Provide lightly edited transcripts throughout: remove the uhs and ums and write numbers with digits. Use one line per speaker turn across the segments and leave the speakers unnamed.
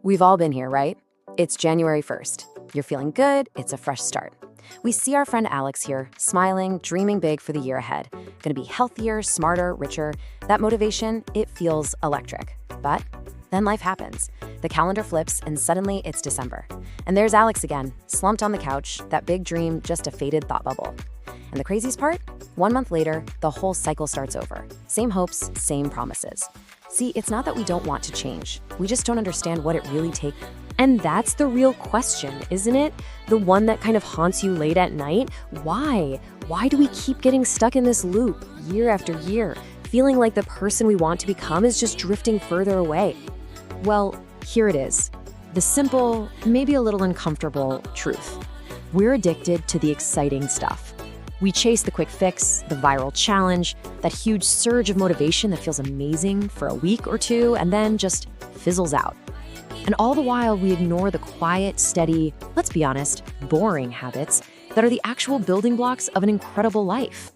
We've all been here, right? It's January 1st. You're feeling good, it's a fresh start. We see our friend Alex here, smiling, dreaming big for the year ahead. Gonna be healthier, smarter, richer. That motivation, it feels electric. But then life happens. The calendar flips and suddenly it's December. And there's Alex again, slumped on the couch, that big dream just a faded thought bubble. And the craziest part? 1 month later, the whole cycle starts over. Same hopes, same promises. See, it's not that we don't want to change. We just don't understand what it really takes.
And that's the real question, isn't it? The one that kind of haunts you late at night. Why? Why do we keep getting stuck in this loop year after year, feeling like the person we want to become is just drifting further away? Well, here it is. The simple, maybe a little uncomfortable truth. We're addicted to the exciting stuff. We chase the quick fix, the viral challenge, that huge surge of motivation that feels amazing for a week or two and then just fizzles out. And all the while, we ignore the quiet, steady, let's be honest, boring habits that are the actual building blocks of an incredible life.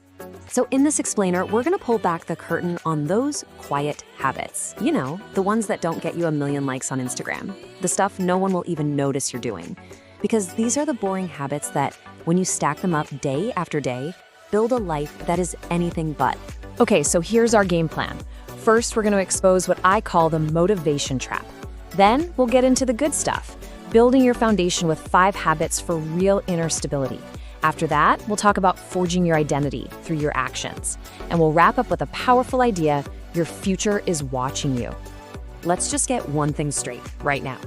So in this explainer, we're gonna pull back the curtain on those quiet habits. You know, the ones that don't get you a million likes on Instagram. The stuff no one will even notice you're doing. Because these are the boring habits that, when you stack them up day after day, build a life that is anything but.
Okay, so here's our game plan. First, we're gonna expose what I call the motivation trap. Then we'll get into the good stuff, building your foundation with 5 habits for real inner stability. After that, we'll talk about forging your identity through your actions. And we'll wrap up with a powerful idea: your future is watching you. Let's just get one thing straight right now.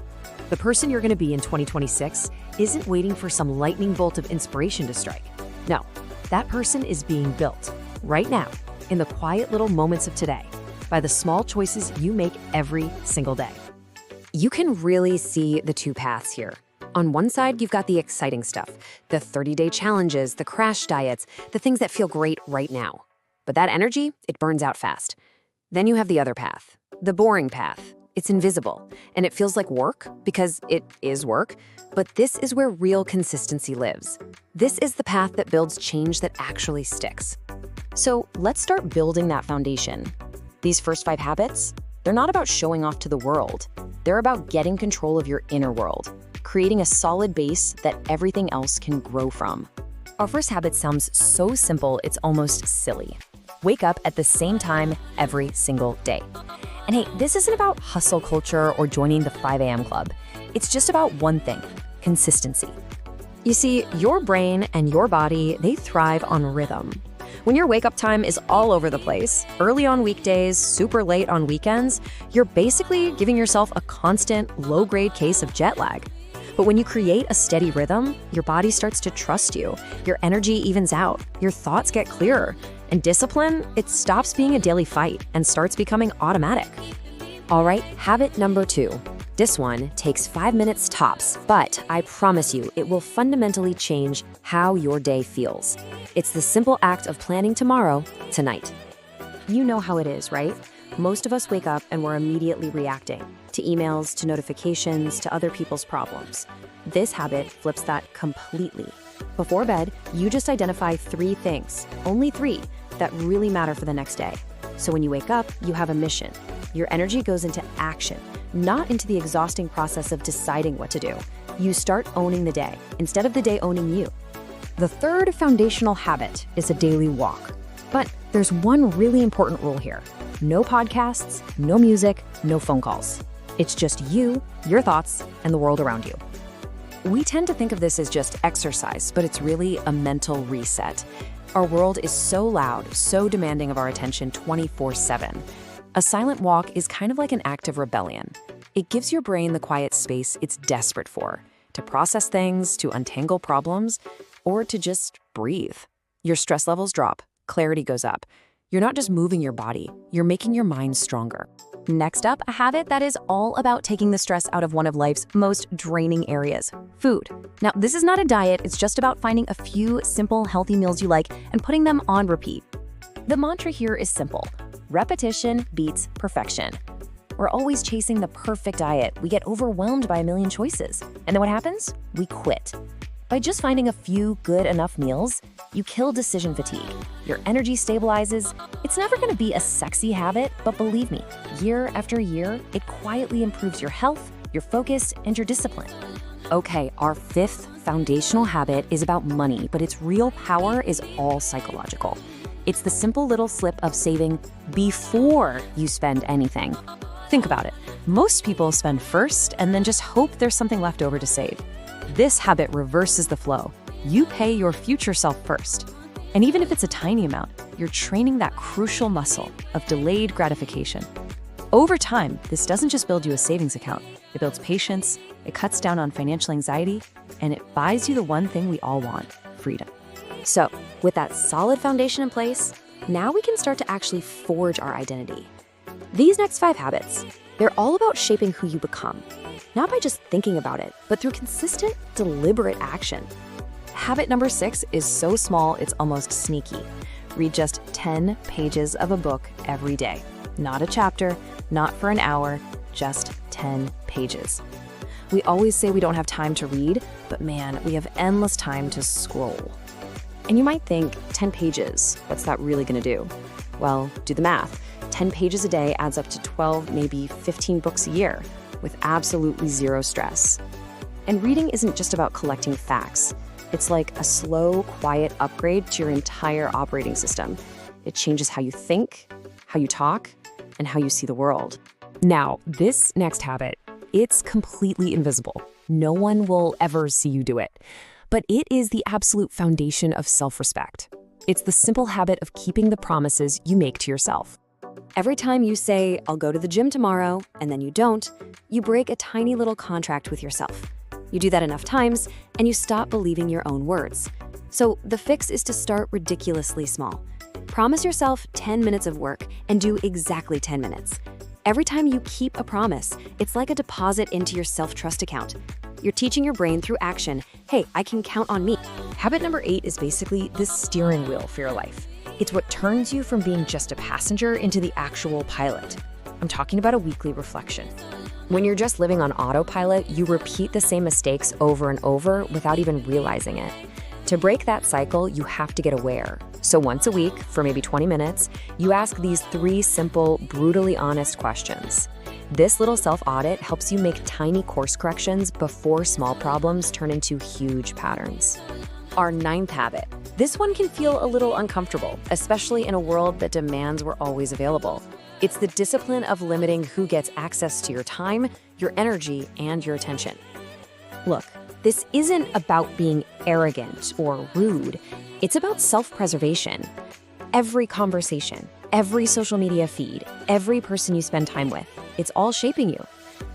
The person you're gonna be in 2026 isn't waiting for some lightning bolt of inspiration to strike. No, that person is being built right now, in the quiet little moments of today, by the small choices you make every single day.
You can really see the two paths here. On one side, you've got the exciting stuff, the 30-day challenges, the crash diets, the things that feel great right now. But that energy, it burns out fast. Then you have the other path, the boring path. It's invisible, and it feels like work because it is work, but this is where real consistency lives. This is the path that builds change that actually sticks. So let's start building that foundation. These first 5 habits, they're not about showing off to the world. They're about getting control of your inner world, creating a solid base that everything else can grow from.
Our first habit sounds so simple, it's almost silly. Wake up at the same time every single day. And hey, this isn't about hustle culture or joining the 5 a.m. club. It's just about one thing: consistency. You see, your brain and your body, they thrive on rhythm. When your wake-up time is all over the place, early on weekdays, super late on weekends, you're basically giving yourself a constant, low-grade case of jet lag. But when you create a steady rhythm, your body starts to trust you, your energy evens out, your thoughts get clearer, and discipline, it stops being a daily fight and starts becoming automatic.
All right, habit number 2. This one takes 5 minutes tops, but I promise you, it will fundamentally change how your day feels. It's the simple act of planning tomorrow, tonight. You know how it is, right? Most of us wake up and we're immediately reacting to emails, to notifications, to other people's problems. This habit flips that completely. Before bed, you just identify 3 things, only 3, that really matter for the next day. So when you wake up, you have a mission. Your energy goes into action, not into the exhausting process of deciding what to do. You start owning the day, instead of the day owning you. The third foundational habit is a daily walk. But there's one really important rule here. No podcasts, no music, no phone calls. It's just you, your thoughts, and the world around you. We tend to think of this as just exercise, but it's really a mental reset. Our world is so loud, so demanding of our attention 24/7. A silent walk is kind of like an act of rebellion. It gives your brain the quiet space it's desperate for, to process things, to untangle problems, or to just breathe. Your stress levels drop, clarity goes up. You're not just moving your body, you're making your mind stronger. Next up, a habit that is all about taking the stress out of one of life's most draining areas: food. Now, this is not a diet, it's just about finding a few simple, healthy meals you like and putting them on repeat. The mantra here is simple: repetition beats perfection. We're always chasing the perfect diet. We get overwhelmed by a million choices. And then what happens? We quit. By just finding a few good enough meals, you kill decision fatigue. Your energy stabilizes. It's never going to be a sexy habit, but believe me, year after year, it quietly improves your health,
your focus, and your discipline.
Okay, our fifth foundational habit is about money, but its real power is all psychological. It's the simple little slip of saving before you spend anything.
Think about it. Most people spend first and then just hope there's something left over to save. This habit reverses the flow. You pay your future self first. And even if it's a tiny amount, you're training that crucial muscle of delayed gratification. Over time, this doesn't just build you a savings account. It builds patience, it cuts down on financial anxiety, and it buys you the one thing we all want: freedom.
So, with that solid foundation in place, now we can start to actually forge our identity. These next 5 habits, they're all about shaping who you become, not by just thinking about it, but through consistent, deliberate action.
Habit number 6 is so small it's almost sneaky. Read just 10 pages of a book every day. Not a chapter, not for an hour, just 10 pages. We always say we don't have time to read, but man, we have endless time to scroll.
And you might think, 10 pages, what's that really gonna do? Well, do the math. 10 pages a day adds up to 12, maybe 15 books a year, with absolutely zero stress. And reading isn't just about collecting facts. It's like a slow, quiet upgrade to your entire operating system. It changes how you think, how you talk, and how you see the world. Now, this next habit, it's completely invisible. No one will ever see you do it. But it is the absolute foundation of self-respect. It's the simple habit of keeping the promises you make to yourself. Every time you say, I'll go to the gym tomorrow, and then you don't, you break a tiny little contract with yourself. You do that enough times, and you stop believing your own words. So the fix is to start ridiculously small. Promise yourself 10 minutes of work and do exactly 10 minutes. Every time you keep a promise, it's like a deposit into your self-trust account. You're teaching your brain through action, hey, I can count on me.
Habit number 8 is basically the steering wheel for your life. It's what turns you from being just a passenger into the actual pilot. I'm talking about a weekly reflection.
When you're just living on autopilot, you repeat the same mistakes over and over without even realizing it. To break that cycle, you have to get aware. So once a week, for maybe 20 minutes, you ask these 3 simple, brutally honest questions. This little self-audit helps you make tiny course corrections before small problems turn into huge patterns. Our 9th habit. This one can feel a little uncomfortable, especially in a world that demands we're always available. It's the discipline of limiting who gets access to your time, your energy, and your attention. Look, this isn't about being arrogant or rude. It's about self-preservation. Every conversation, every social media feed, every person you spend time with, it's all shaping you.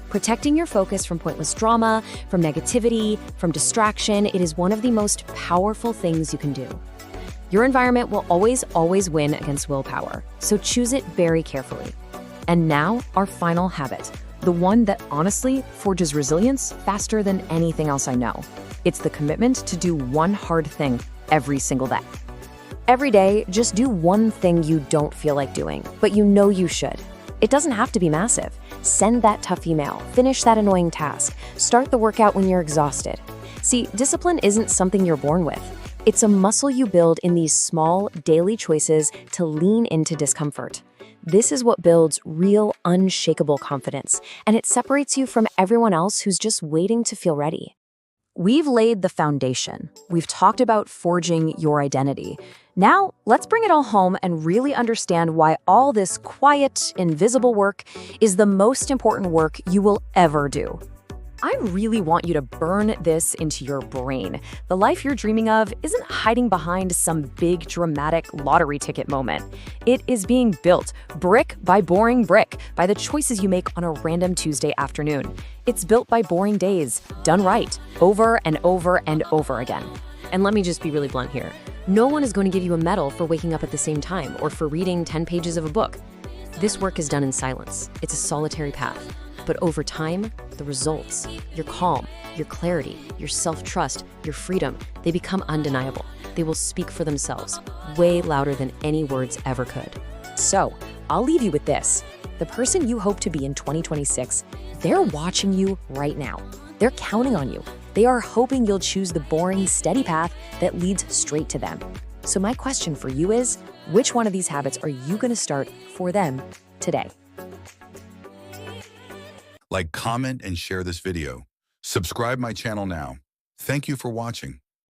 Protecting your focus from pointless drama, from negativity, from distraction, it is one of the most powerful things you can do. Your environment will always win against willpower, so choose it very carefully. And now, our final habit, the one that honestly forges resilience faster than anything else I know. It's the commitment to do one hard thing every single day. Every day, just do one thing you don't feel like doing, but you know you should. It doesn't have to be massive. Send that tough email, finish that annoying task, start the workout when you're exhausted. See, discipline isn't something you're born with. It's a muscle you build in these small, daily choices to lean into discomfort. This is what builds real, unshakable confidence, and it separates you from everyone else who's just waiting to feel ready. We've laid the foundation. We've talked about forging your identity. Now, let's bring it all home and really understand why all this quiet, invisible work is the most important work you will ever do. I really want you to burn this into your brain. The life you're dreaming of isn't hiding behind some big, dramatic lottery ticket moment. It is being built brick by boring brick by the choices you make on a random Tuesday afternoon. It's built by boring days, done right, over and over and over again. And let me just be really blunt here. No one is going to give you a medal for waking up at the same time or for reading 10 pages of a book. This work is done in silence. It's a solitary path. But over time, the results, your calm, your clarity, your self-trust, your freedom, they become undeniable. They will speak for themselves, way louder than any words ever could. So, I'll leave you with this. The person you hope to be in 2026, they're watching you right now. They're counting on you. They are hoping you'll choose the boring, steady path that leads straight to them. So my question for you is, which one of these habits are you going to start for them today?
Like, comment, and share this video. Subscribe my channel now. Thank you for watching.